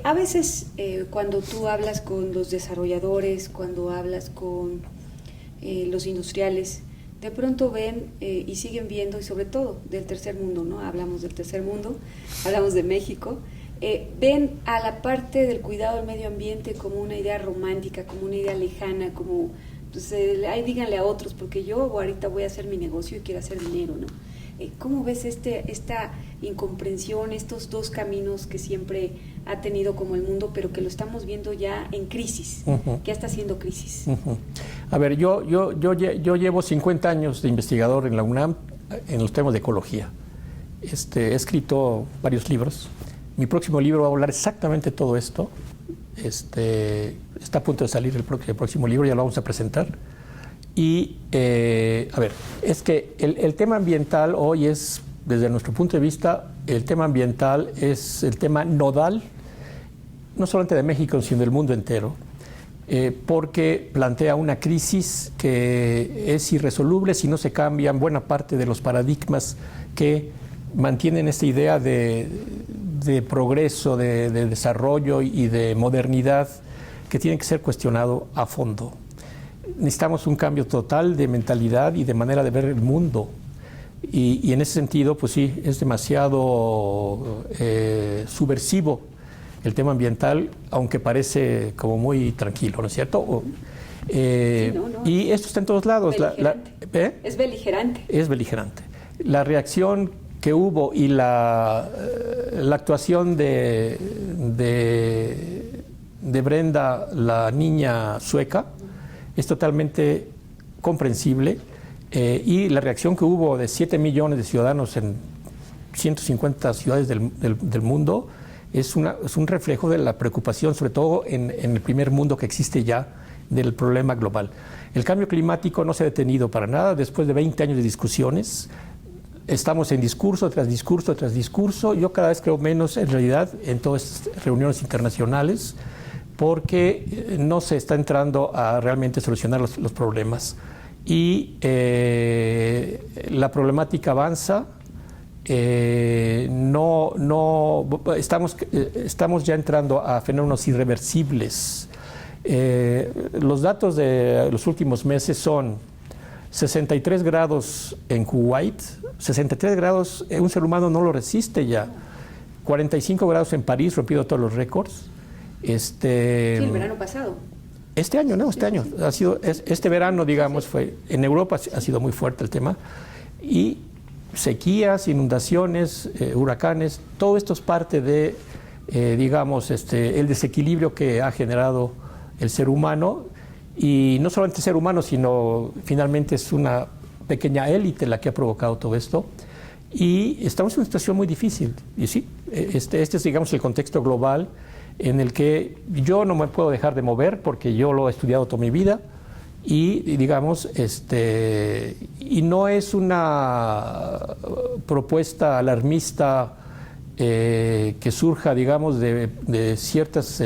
A veces cuando tú hablas con los desarrolladores, cuando hablas con los industriales, de pronto ven y siguen viendo, y sobre todo del tercer mundo, ¿no? Hablamos del tercer mundo, hablamos de México, ven a la parte del cuidado del medio ambiente como una idea romántica, como una idea lejana, como, pues, ahí díganle a otros, porque yo ahorita voy a hacer mi negocio y quiero hacer dinero, ¿no? ¿Cómo ves esta incomprensión, estos dos caminos que siempre ha tenido como el mundo, pero que lo estamos viendo ya en crisis, que ya está haciendo crisis? A ver, yo llevo 50 años de investigador en la UNAM en los temas de ecología. He escrito varios libros. Mi próximo libro va a hablar exactamente de todo esto. Está a punto de salir el próximo libro, ya lo vamos a presentar. Y, a ver, es que el tema ambiental hoy es, desde nuestro punto de vista, el tema ambiental es el tema nodal, no solamente de México, sino del mundo entero, porque plantea una crisis que es irresoluble si no se cambian buena parte de los paradigmas que mantienen esta idea de progreso, de desarrollo y de modernidad que tiene que ser cuestionado a fondo. Necesitamos un cambio total de mentalidad y de manera de ver el mundo. Y en ese sentido, pues sí, es demasiado subversivo el tema ambiental, aunque parece como muy tranquilo, ¿no es cierto? Sí, y esto está en todos lados. Es beligerante. Es beligerante. La reacción que hubo y la actuación de Brenda, la niña sueca, es totalmente comprensible, y la reacción que hubo de 7 millones de ciudadanos en 150 ciudades del mundo es un reflejo de la preocupación, sobre todo en el primer mundo que existe ya, del problema global. El cambio climático no se ha detenido para nada. Después de 20 años de discusiones, estamos en discurso tras discurso tras discurso. Yo cada vez creo menos, en realidad, en todas estas reuniones internacionales, porque no se está entrando a realmente solucionar los problemas. Y la problemática avanza. Estamos ya entrando a fenómenos irreversibles. Los datos de los últimos meses son 63 grados en Kuwait, 63 grados, un ser humano no lo resiste ya. 45 grados en París, rompiendo todos los récords. Sí, el verano pasado. Este año, ¿no? Este año. Sí. Ha sido, este verano, digamos, fue en Europa ha sido muy fuerte el tema. Y sequías, inundaciones, huracanes, todo esto es parte de, digamos, el desequilibrio que ha generado el ser humano. Y no solamente el ser humano, sino finalmente es una pequeña élite la que ha provocado todo esto. Y estamos en una situación muy difícil. Y sí, este es, digamos, el contexto global en el que yo no me puedo dejar de mover porque yo lo he estudiado toda mi vida y digamos, y no es una propuesta alarmista que surja, digamos, de ciertas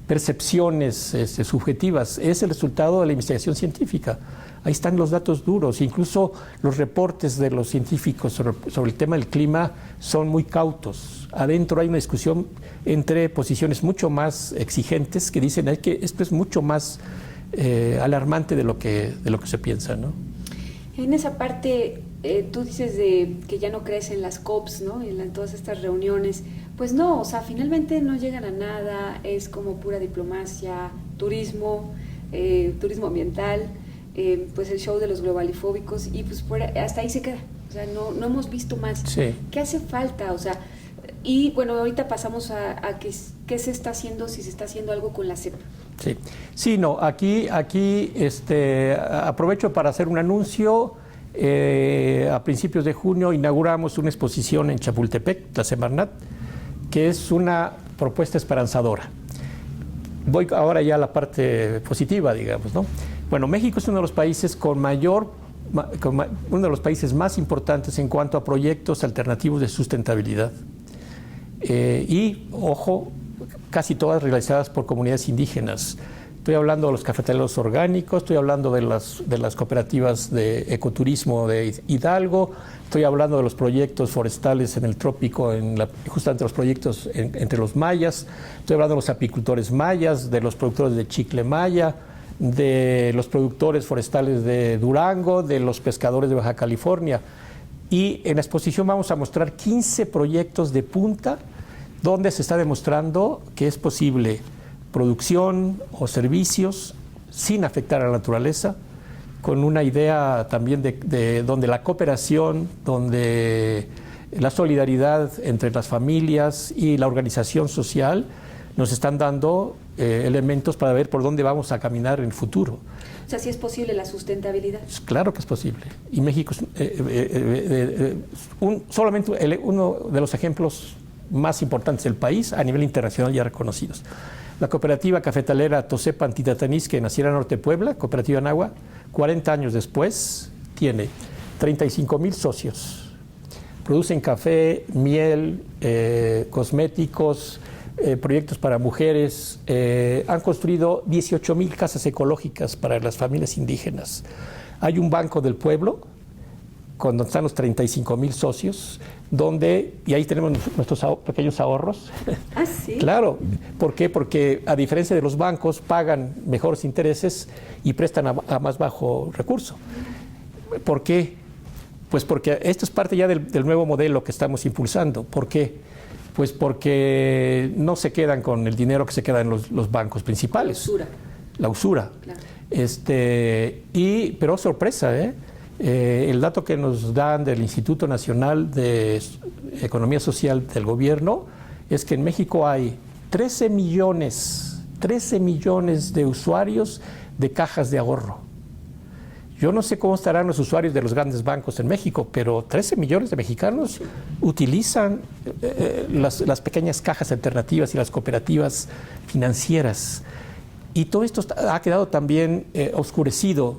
percepciones subjetivas, es el resultado de la investigación científica. Ahí están los datos duros, incluso los reportes de los científicos sobre el tema del clima son muy cautos. Adentro hay una discusión entre posiciones mucho más exigentes que dicen que esto es mucho más alarmante de lo que se piensa, ¿no? En esa parte, tú dices que ya no crees en las COPs, ¿no? En todas estas reuniones. Pues no, o sea, finalmente no llegan a nada, es como pura diplomacia, turismo ambiental, pues el show de los globalifóbicos, y pues hasta ahí se queda. O sea, no hemos visto más. Sí. ¿Qué hace falta? O sea, y bueno, ahorita pasamos a qué se está haciendo, si se está haciendo algo con la CEP. Sí, sí, no, aquí aprovecho para hacer un anuncio. A principios de junio inauguramos una exposición en Chapultepec, la Semarnat, que es una propuesta esperanzadora. Voy ahora ya a la parte positiva, digamos, ¿no? Bueno, México es uno de los países uno de los países más importantes en cuanto a proyectos alternativos de sustentabilidad. Y, ojo, casi todas realizadas por comunidades indígenas. estoy hablando de los cafetaleros orgánicos, estoy hablando de las cooperativas de ecoturismo de Hidalgo, estoy hablando de los proyectos forestales en el trópico, justamente los proyectos entre los mayas, estoy hablando de los apicultores mayas, de los productores de chicle maya, de los productores forestales de Durango, de los pescadores de Baja California. Y en la exposición vamos a mostrar 15 proyectos de punta donde se está demostrando que es posible producción o servicios sin afectar a la naturaleza, con una idea también de donde la cooperación, donde la solidaridad entre las familias y la organización social nos están dando elementos para ver por dónde vamos a caminar en el futuro. O sea, ¿sí es posible la sustentabilidad? Claro que es posible. Y México es solamente uno de los ejemplos más importantes del país a nivel internacional ya reconocidos. La cooperativa cafetalera Tosepan Titatanisque en la Sierra Norte de Puebla, cooperativa Nahua, 40 años después, tiene 35,000 socios. Producen café, miel, cosméticos, proyectos para mujeres. Han construido 18,000 casas ecológicas para las familias indígenas. Hay un banco del pueblo, donde están los 35,000 socios, y ahí tenemos nuestros pequeños ahorros. ¿Ah, sí? Claro. ¿Por qué? Porque a diferencia de los bancos, pagan mejores intereses y prestan a más bajo recurso. ¿Por qué? Pues porque esto es parte ya del nuevo modelo que estamos impulsando. ¿Por qué? Pues porque no se quedan con el dinero que se queda en los bancos principales. La usura. La usura. Claro. Pero sorpresa, el dato que nos dan del Instituto Nacional de Economía Social del Gobierno es que en México hay 13 millones de usuarios de cajas de ahorro. Yo no sé cómo estarán los usuarios de los grandes bancos en México, pero 13 millones de mexicanos utilizan las pequeñas cajas alternativas y las cooperativas financieras. Y todo esto ha quedado también oscurecido,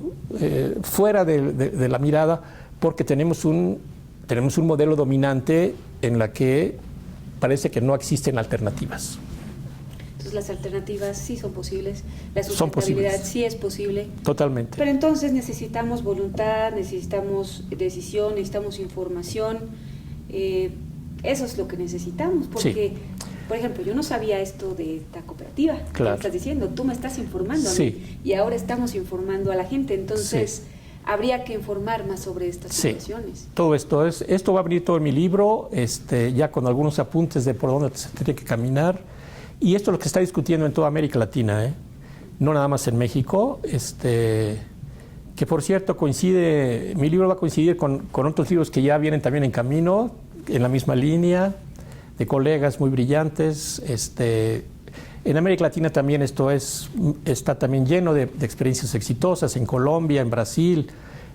fuera de la mirada, porque tenemos un modelo dominante en la que parece que no existen alternativas. Entonces las alternativas sí son posibles, la sustentabilidad sí es posible. Totalmente. Pero entonces necesitamos voluntad, necesitamos decisión, necesitamos información. Eso es lo que necesitamos, porque... Sí. Por ejemplo, yo no sabía esto de esta cooperativa. Claro. Me estás diciendo, tú me estás informando a mí, sí. Y ahora estamos informando a la gente, entonces sí. Habría que informar más sobre estas situaciones. Sí. Todo esto va a venir todo en mi libro, ya con algunos apuntes de por dónde se tiene que caminar, y esto es lo que se está discutiendo en toda América Latina, no nada más en México, que por cierto mi libro va a coincidir con otros libros que ya vienen también en camino, en la misma línea, de colegas muy brillantes. En América Latina también está también lleno de experiencias exitosas, en Colombia, en Brasil,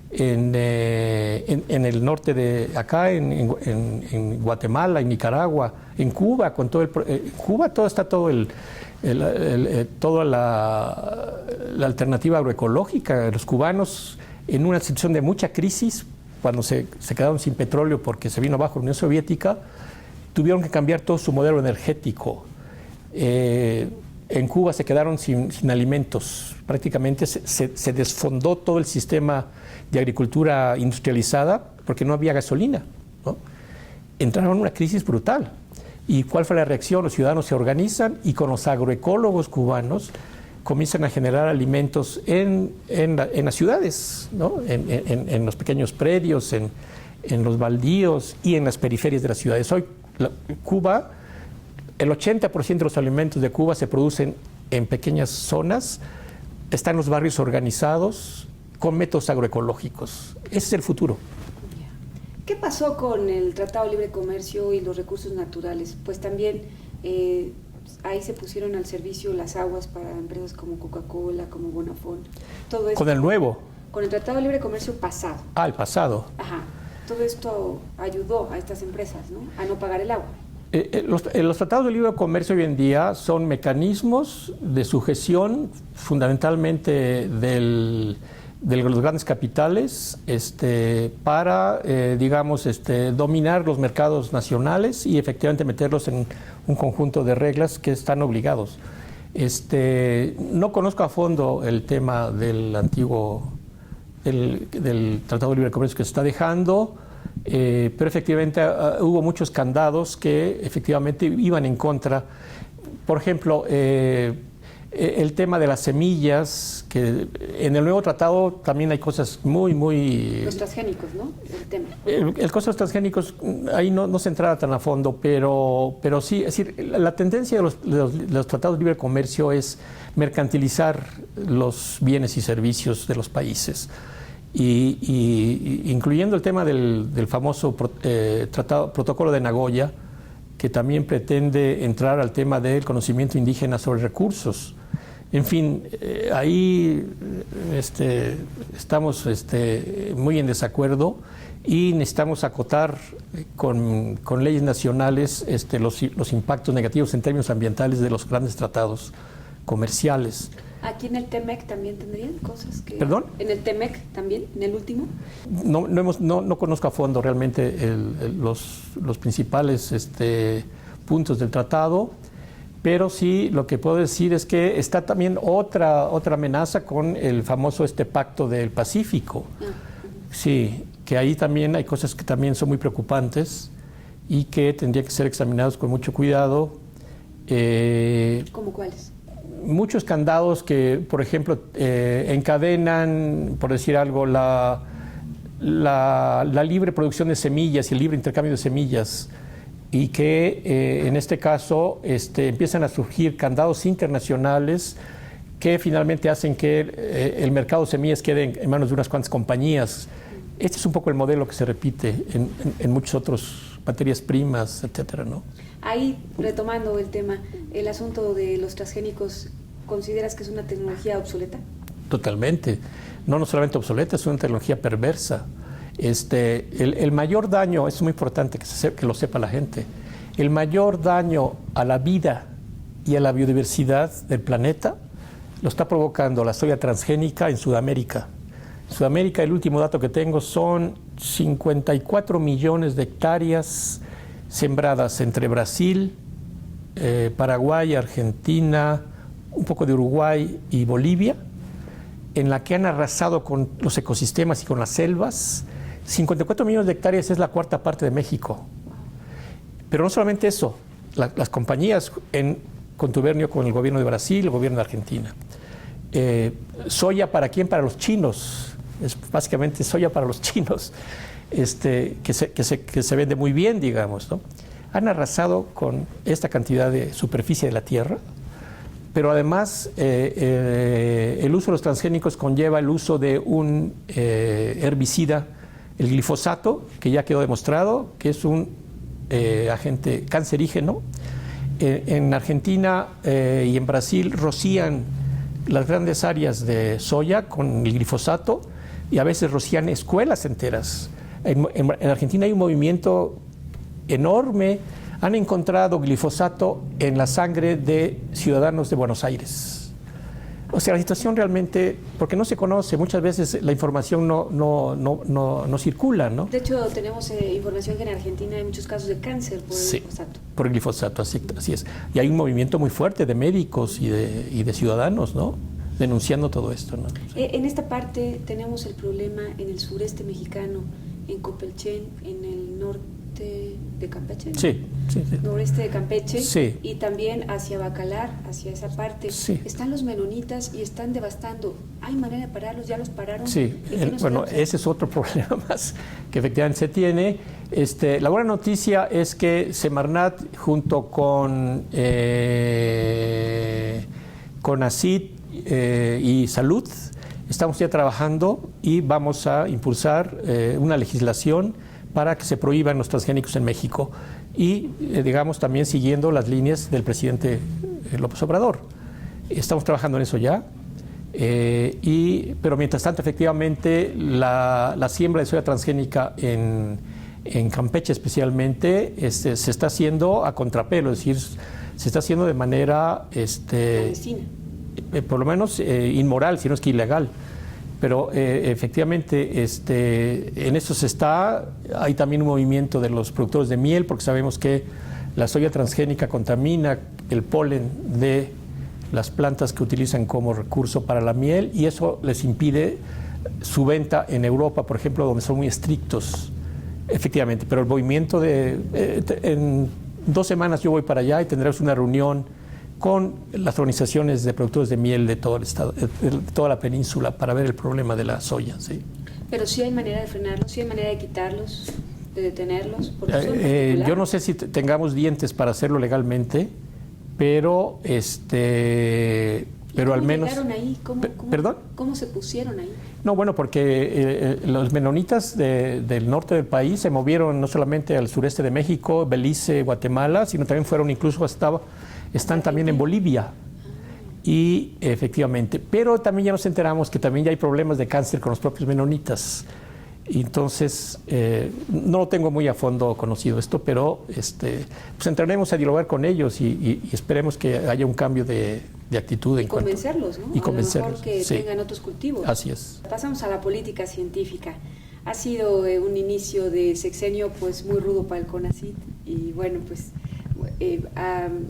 en el norte de acá, en Guatemala, en Nicaragua, en Cuba, toda la alternativa agroecológica. Los cubanos, en una situación de mucha crisis, cuando se quedaron sin petróleo porque se vino abajo la Unión Soviética, tuvieron que cambiar todo su modelo energético. En Cuba se quedaron sin alimentos. Prácticamente se desfondó todo el sistema de agricultura industrializada porque no había gasolina, ¿no? Entraron en una crisis brutal. ¿Y cuál fue la reacción? Los ciudadanos se organizan y con los agroecólogos cubanos comienzan a generar alimentos en las ciudades, ¿no? En los pequeños predios, en los baldíos y en las periferias de las ciudades. Hoy Cuba, el 80% de los alimentos de Cuba se producen en pequeñas zonas, están los barrios organizados con métodos agroecológicos. Ese es el futuro. ¿Qué pasó con el Tratado de Libre Comercio y los recursos naturales? Pues también ahí se pusieron al servicio las aguas para empresas como Coca-Cola, como Bonafont. Todo esto, ¿con el nuevo? Con el Tratado de Libre Comercio pasado. Ah, el pasado. Ajá. Todo esto ayudó a estas empresas, ¿no?, a no pagar el agua. Los tratados de libre comercio hoy en día son mecanismos de sujeción fundamentalmente de los grandes capitales para, dominar los mercados nacionales y efectivamente meterlos en un conjunto de reglas que están obligados. No conozco a fondo el tema del antiguo, del Tratado de Libre Comercio que se está dejando, pero efectivamente hubo muchos candados que efectivamente iban en contra. Por ejemplo, el tema de las semillas, que en el nuevo tratado también hay cosas muy... Los transgénicos, ¿no? El tema. El costo de los transgénicos, ahí no se entraba tan a fondo, pero sí, es decir, la tendencia de los tratados de libre comercio es mercantilizar los bienes y servicios de los países, y incluyendo el tema del famoso protocolo de Nagoya, que también pretende entrar al tema del conocimiento indígena sobre recursos. En fin, ahí estamos muy en desacuerdo y necesitamos acotar con leyes nacionales los impactos negativos en términos ambientales de los grandes tratados comerciales. ¿Aquí en el TEMEC también tendrían cosas que...? ¿Perdón? ¿En el TEMEC también, en el último? No conozco a fondo realmente los principales puntos del tratado, pero sí lo que puedo decir es que está también otra amenaza con el famoso Pacto del Pacífico. Sí, que ahí también hay cosas que también son muy preocupantes y que tendrían que ser examinados con mucho cuidado. ¿Cómo cuáles? Muchos candados que, por ejemplo, encadenan, por decir algo, la libre producción de semillas y el libre intercambio de semillas, y que en este caso empiezan a surgir candados internacionales que finalmente hacen que el mercado de semillas quede en manos de unas cuantas compañías. Este es un poco el modelo que se repite en muchas otras materias primas, etcétera, ¿no? Ahí, retomando el tema, el asunto de los transgénicos, ¿consideras que es una tecnología obsoleta? Totalmente. No solamente obsoleta, es una tecnología perversa. El mayor daño, es muy importante que lo sepa la gente, el mayor daño a la vida y a la biodiversidad del planeta lo está provocando la soya transgénica en Sudamérica. En Sudamérica, el último dato que tengo, son 54 millones de hectáreas sembradas entre Brasil, Paraguay, Argentina, un poco de Uruguay y Bolivia, en la que han arrasado con los ecosistemas y con las selvas. 54 millones de hectáreas es la cuarta parte de México. Pero no solamente eso, las compañías en contubernio con el gobierno de Brasil, el gobierno de Argentina. Soya, ¿para quién? Para los chinos. Es básicamente soya para los chinos, que se vende muy bien, digamos, ¿no? Han arrasado con esta cantidad de superficie de la tierra, pero además el uso de los transgénicos conlleva el uso de un herbicida, el glifosato, que ya quedó demostrado que es un agente cancerígeno. En Argentina y en Brasil rocían las grandes áreas de soya con el glifosato y a veces rocían escuelas enteras. En Argentina hay un movimiento enorme. Han encontrado glifosato en la sangre de ciudadanos de Buenos Aires. O sea, la situación realmente, porque no se conoce, muchas veces la información no circula, ¿no? De hecho, tenemos información que en Argentina hay muchos casos de cáncer por el glifosato. Por el glifosato, así es. Y hay un movimiento muy fuerte de médicos y de ciudadanos, ¿no?, denunciando todo esto, ¿no? En esta parte tenemos el problema en el sureste mexicano, en Copelchen, en el norte de Campeche, ¿no? Sí. Noreste de Campeche, sí. Y también hacia Bacalar, hacia esa parte. Sí. Están los menonitas y están devastando. ¿Hay manera de pararlos? ¿Ya los pararon? Sí, bueno, ese es otro problema más que efectivamente se tiene. La buena noticia es que Semarnat, junto con ACID y Salud, estamos ya trabajando y vamos a impulsar una legislación para que se prohíban los transgénicos en México y, digamos, también siguiendo las líneas del presidente López Obrador. Estamos trabajando en eso ya, pero mientras tanto, efectivamente, la siembra de soya transgénica en Campeche especialmente se está haciendo a contrapelo, es decir, se está haciendo de manera por lo menos inmoral, si no es que ilegal. Pero efectivamente en eso se está. Hay también un movimiento de los productores de miel, porque sabemos que la soya transgénica contamina el polen de las plantas que utilizan como recurso para la miel, y eso les impide su venta en Europa, por ejemplo, donde son muy estrictos, efectivamente. Pero el movimiento en 2 semanas yo voy para allá y tendremos una reunión con las organizaciones de productores de miel de todo el estado, de toda la península, para ver el problema de la soya. ¿Sí? Pero sí hay manera de frenarlos, sí hay manera de quitarlos, de detenerlos. Yo no sé si tengamos dientes para hacerlo legalmente, pero pero al menos. ¿Cómo llegaron ahí? ¿Perdón? ¿Cómo se pusieron ahí? No, bueno, porque los menonitas del norte del país se movieron no solamente al sureste de México, Belice, Guatemala, sino también fueron incluso están también en Bolivia. Y efectivamente, pero también ya nos enteramos que también ya hay problemas de cáncer con los propios menonitas. Y entonces, no lo tengo muy a fondo conocido esto, pero pues entraremos a dialogar con ellos y esperemos que haya un cambio de actitud. Y convencerlos, ¿no? Y convencerlos, a lo mejor que sí, tengan otros cultivos. Así es. Pasamos a la política científica. Ha sido un inicio de sexenio pues muy rudo para el CONACYT, y bueno, pues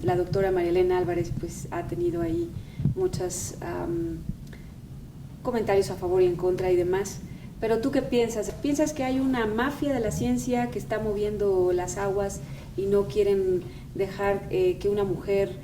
la doctora María Elena Álvarez pues ha tenido ahí muchos comentarios a favor y en contra y demás. Pero ¿tú qué piensas? ¿Piensas que hay una mafia de la ciencia que está moviendo las aguas y no quieren dejar que una mujer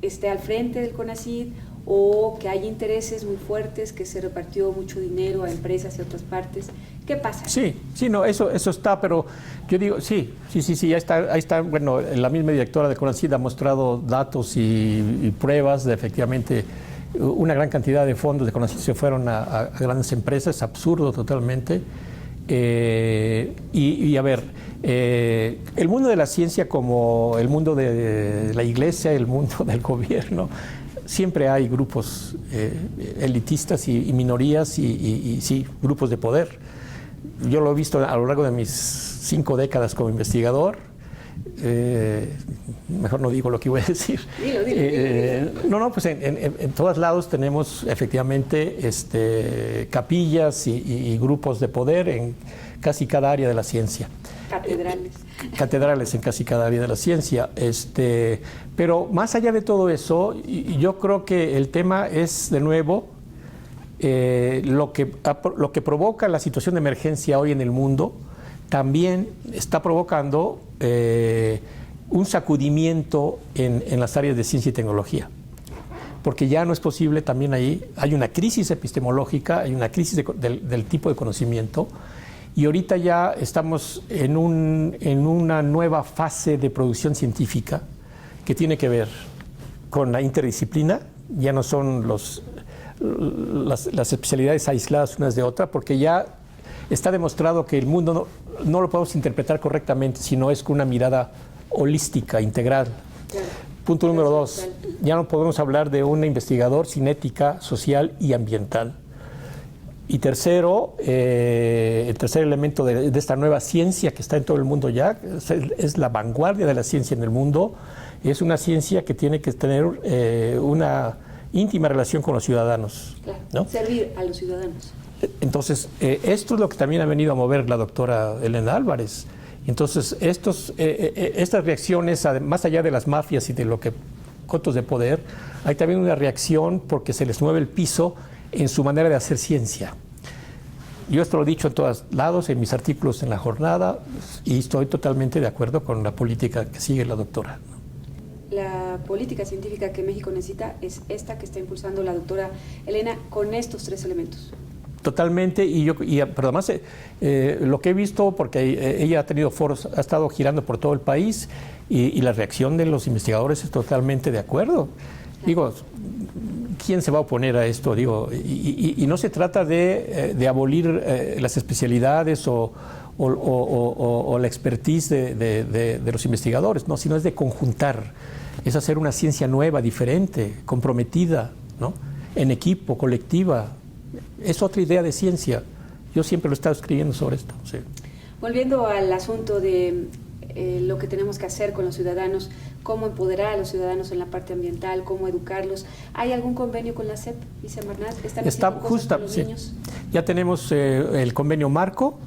esté al frente del CONACYT, o que hay intereses muy fuertes, que se repartió mucho dinero a empresas y a otras partes? ¿Qué pasa? Sí, no, eso está, pero yo digo, sí, ahí está, bueno, la misma directora de CONACYT ha mostrado datos y pruebas de efectivamente una gran cantidad de fondos de CONACYT se fueron a grandes empresas, es absurdo totalmente. Y a ver, el mundo de la ciencia, como el mundo de la iglesia, el mundo del gobierno, siempre hay grupos elitistas y minorías y sí, grupos de poder. Yo lo he visto a lo largo de mis 5 décadas como investigador. Mejor no digo lo que voy a decir. Dilo. No, pues en todos lados tenemos efectivamente capillas y grupos de poder en casi cada área de la ciencia. Catedrales en casi cada área de la ciencia. Pero más allá de todo eso, yo creo que el tema es, de nuevo, lo que provoca la situación de emergencia hoy en el mundo, también está provocando un sacudimiento en las áreas de ciencia y tecnología. Porque ya no es posible, también ahí hay una crisis epistemológica, hay una crisis del tipo de conocimiento, y ahorita ya estamos en una nueva fase de producción científica que tiene que ver con la interdisciplina. Ya no son las especialidades aisladas unas de otras, porque ya está demostrado que el mundo no lo podemos interpretar correctamente si no es con una mirada holística, integral. Claro. Punto número 2, ya no podemos hablar de un investigador sin ética social y ambiental. Y tercero, el tercer elemento de esta nueva ciencia que está en todo el mundo ya, es la vanguardia de la ciencia en el mundo, es una ciencia que tiene que tener una íntima relación con los ciudadanos. Claro, ¿no? Servir a los ciudadanos. Entonces, esto es lo que también ha venido a mover la doctora Elena Álvarez. Entonces, estas reacciones, más allá de las mafias y de lo que cotos de poder, hay también una reacción porque se les mueve el piso en su manera de hacer ciencia. Yo esto lo he dicho en todos lados, en mis artículos en La Jornada, y estoy totalmente de acuerdo con la política que sigue la doctora. La política científica que México necesita es esta que está impulsando la doctora Elena, con estos 3 elementos. Totalmente, pero además lo que he visto, porque ella ha tenido foros, ha estado girando por todo el país, y la reacción de los investigadores es totalmente de acuerdo. Claro. Digo, ¿quién se va a oponer a esto? Digo, y no se trata de abolir las especialidades o la expertise de los investigadores, no, sino es de conjuntar, es hacer una ciencia nueva, diferente, comprometida, ¿no? En equipo, colectiva. Es otra idea de ciencia. Yo siempre lo he estado escribiendo sobre esto. Sí. Volviendo al asunto de lo que tenemos que hacer con los ciudadanos, cómo empoderar a los ciudadanos en la parte ambiental, cómo educarlos. ¿Hay algún convenio con la SEP, Vicemarnat? Está justo, sí. Niños? Ya tenemos el convenio marco.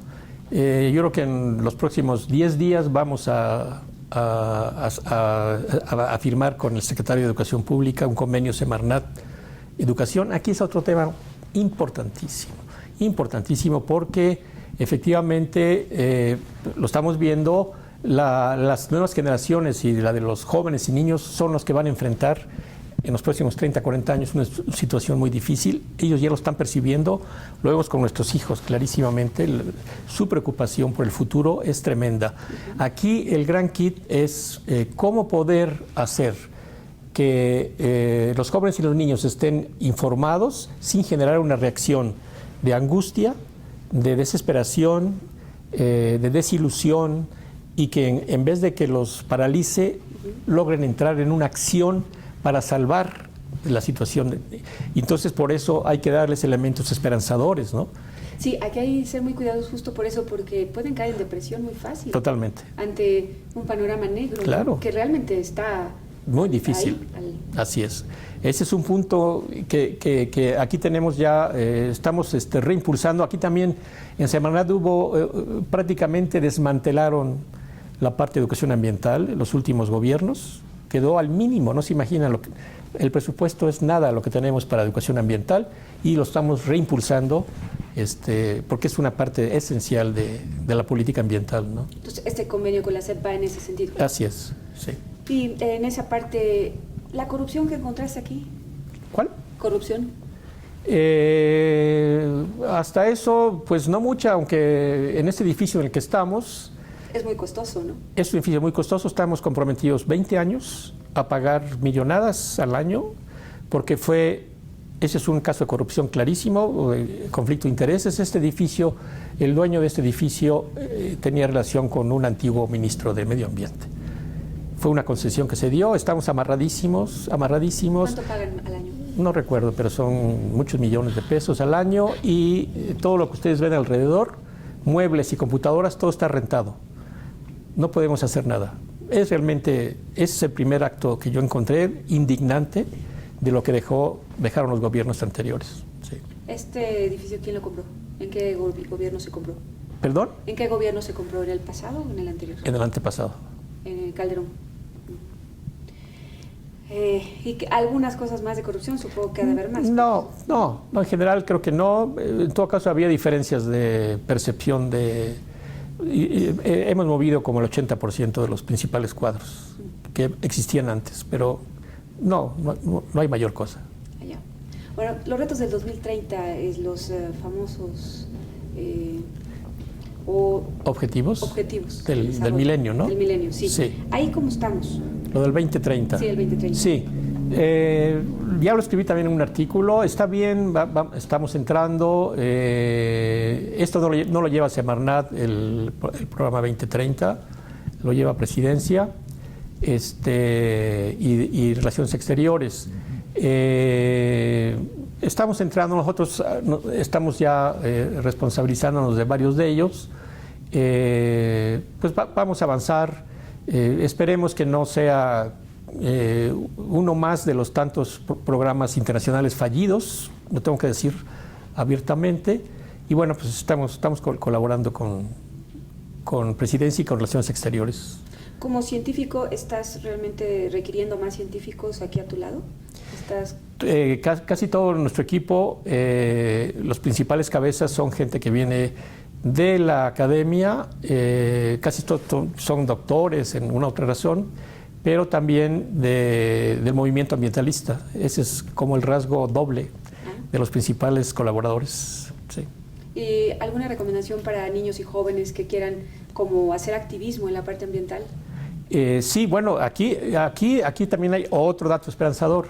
Yo creo que en los próximos 10 días vamos a a firmar con el secretario de Educación Pública un convenio Semarnat Educación. Aquí es otro tema importantísimo porque efectivamente lo estamos viendo, las nuevas generaciones y la de los jóvenes y niños son los que van a enfrentar en los próximos 30, 40 años una situación muy difícil. Ellos ya lo están percibiendo, lo vemos con nuestros hijos clarísimamente, su preocupación por el futuro es tremenda. Aquí el gran kit es cómo poder hacer que los jóvenes y los niños estén informados sin generar una reacción de angustia, de desesperación, de desilusión, y que en vez de que los paralice, logren entrar en una acción para salvar la situación. Entonces, por eso hay que darles elementos esperanzadores, ¿no? Sí, aquí hay que ser muy cuidadosos justo por eso, porque pueden caer en depresión muy fácil. Totalmente. Ante un panorama negro, claro, ¿no? Que realmente está muy difícil. Así es. Ese es un punto que aquí tenemos ya, estamos reimpulsando. Aquí también en Semarnat prácticamente desmantelaron la parte de educación ambiental, los últimos gobiernos. Quedó al mínimo, no se imaginan, el presupuesto es nada lo que tenemos para educación ambiental y lo estamos reimpulsando porque es una parte esencial de la política ambiental, ¿no? Entonces, este convenio con la SEP va en ese sentido. Así es, sí. Y en esa parte, ¿la corrupción que encontraste aquí? ¿Cuál? ¿Corrupción? Hasta eso, pues no mucha, aunque en este edificio en el que estamos... Es muy costoso, ¿no? Es un edificio muy costoso, estamos comprometidos 20 años a pagar millonadas al año, porque ese es un caso de corrupción clarísimo, conflicto de intereses. Este edificio, el dueño de este edificio tenía relación con un antiguo ministro de Medio Ambiente. Fue una concesión que se dio, estamos amarradísimos. ¿Cuánto pagan al año? No recuerdo, pero son muchos millones de pesos al año y todo lo que ustedes ven alrededor, muebles y computadoras, todo está rentado. No podemos hacer nada. Ese es el primer acto que yo encontré indignante de lo que dejaron los gobiernos anteriores. Sí. ¿Este edificio quién lo compró? ¿En qué gobierno se compró? ¿Perdón? ¿En qué gobierno se compró? ¿En el pasado o en el anterior? En el antepasado. En el Calderón. Y algunas cosas más de corrupción, supongo que ha de haber más. No, en general creo que no. En todo caso había diferencias de percepción hemos movido como el 80% de los principales cuadros que existían antes, pero no hay mayor cosa. Allá. Bueno, los retos del 2030 es los famosos objetivos del milenio, ¿no? Del milenio, sí. ¿Ahí cómo estamos? Lo del 2030. Sí, el 2030. Sí. Ya lo escribí también en un artículo, está bien, estamos entrando, esto no lo lleva Semarnat, el programa 2030, lo lleva Presidencia y Relaciones Exteriores. Estamos entrando, nosotros estamos ya responsabilizándonos de varios de ellos, pues vamos a avanzar, esperemos que no sea uno más de los tantos programas internacionales fallidos, lo tengo que decir abiertamente, y bueno, pues estamos colaborando con Presidencia y con Relaciones Exteriores. Como científico, ¿estás realmente requiriendo más científicos aquí a tu lado? Casi todo nuestro equipo, los principales cabezas son gente que viene de la academia, casi todos son doctores en una u otra razón, pero también del movimiento ambientalista. Ese es como el rasgo doble de los principales colaboradores. Sí. ¿Y alguna recomendación para niños y jóvenes que quieran como hacer activismo en la parte ambiental? Sí, bueno, aquí también hay otro dato esperanzador.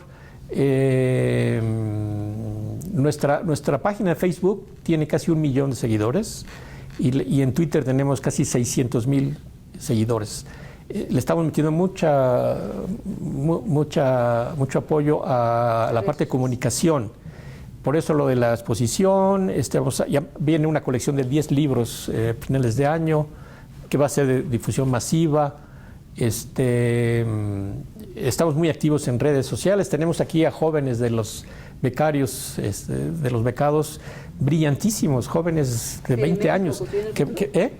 Nuestra página de Facebook tiene casi 1 millón de seguidores y en Twitter tenemos casi 600,000 seguidores. Le estamos metiendo mucho apoyo a la parte de comunicación. Por eso lo de la exposición, ya viene una colección de 10 libros finales de año, que va a ser de difusión masiva. Estamos muy activos en redes sociales. Tenemos aquí a jóvenes de los becarios, de los becados, brillantísimos, jóvenes de 20 años.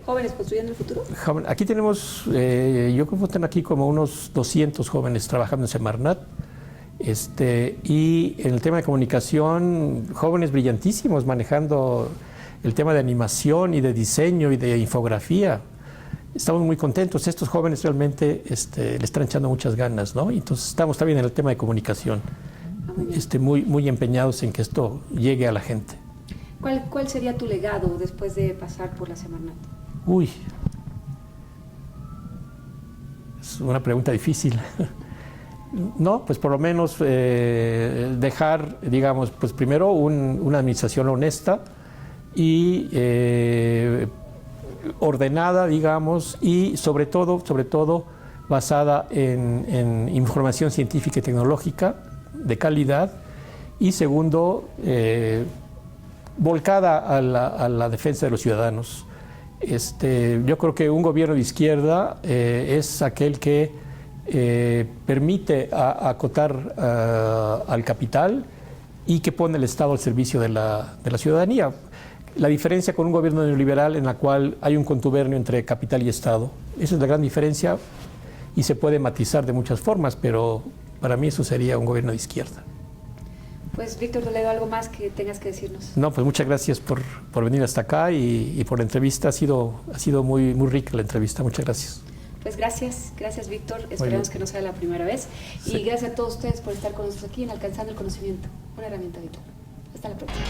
¿Jóvenes construyendo el futuro? Aquí tenemos, yo creo que están aquí como unos 200 jóvenes trabajando en Semarnat. Y en el tema de comunicación, jóvenes brillantísimos manejando el tema de animación y de diseño y de infografía. Estamos muy contentos. Estos jóvenes realmente le están echando muchas ganas, ¿no? Entonces estamos también en el tema de comunicación, muy empeñados en que esto llegue a la gente. ¿Cuál sería tu legado después de pasar por la Semarnat? Uy, es una pregunta difícil. No, pues por lo menos dejar, digamos, pues primero una administración honesta y ordenada, digamos, y sobre todo basada en información científica y tecnológica de calidad, y segundo, volcada a la defensa de los ciudadanos. Yo creo que un gobierno de izquierda es aquel que permite acotar al capital y que pone el Estado al servicio de la ciudadanía. La diferencia con un gobierno neoliberal en la cual hay un contubernio entre capital y Estado. Esa es la gran diferencia y se puede matizar de muchas formas, pero para mí eso sería un gobierno de izquierda. Pues Víctor Toledo, ¿algo más que tengas que decirnos? No, pues muchas gracias por venir hasta acá y por la entrevista. Ha sido muy rica la entrevista. Muchas gracias. Pues gracias Víctor, esperamos que no sea la primera vez. Sí. Y gracias a todos ustedes por estar con nosotros aquí en Alcanzando el Conocimiento, una herramienta vital. Hasta la próxima.